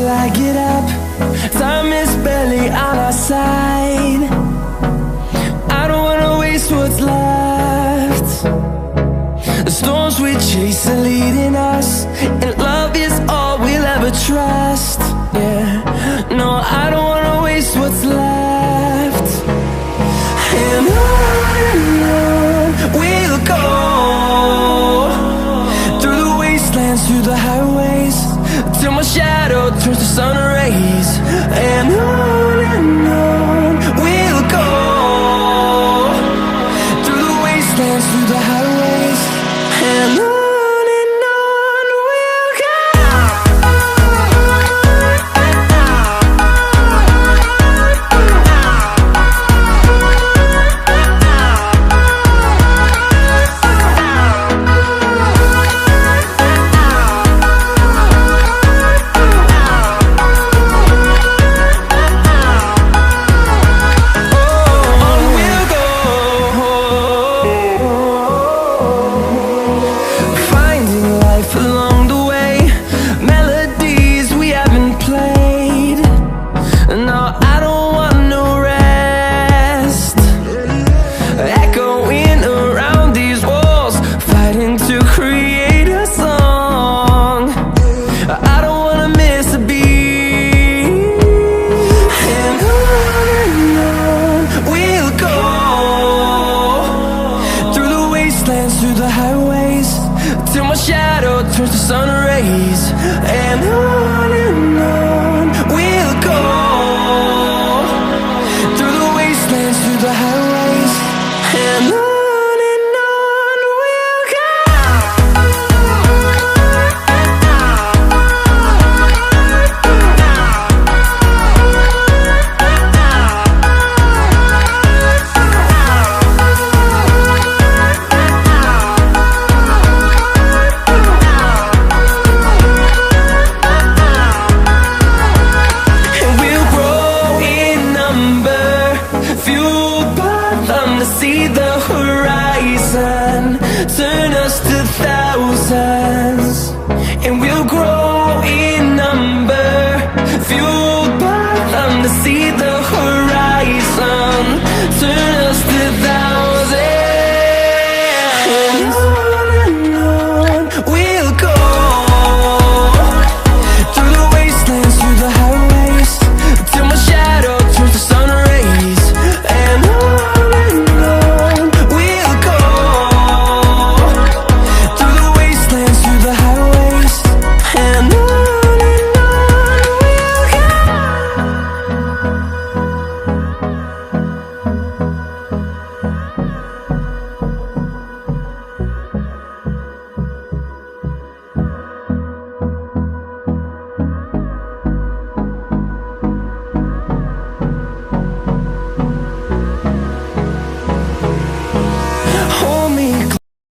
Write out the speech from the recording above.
till I get up. Time is barely on our side. I don't wanna waste what's left. The storms we chase are leading us, and love is all we'll ever trust. Yeah, no, I don't wanna waste what's left. And on we'll go, through the wastelands, through the highways, till my shadow turns to sun rays. And on we'll go, through the wastelands, through the highways, and on we'll go. Through the highways, till my shadow turns to sun rays. And on we'll go, through the wastelands, through the highways, and on we'll go. See the horizon, turn us to thousands, and we'll grow in number, fueled by them to see the horizon.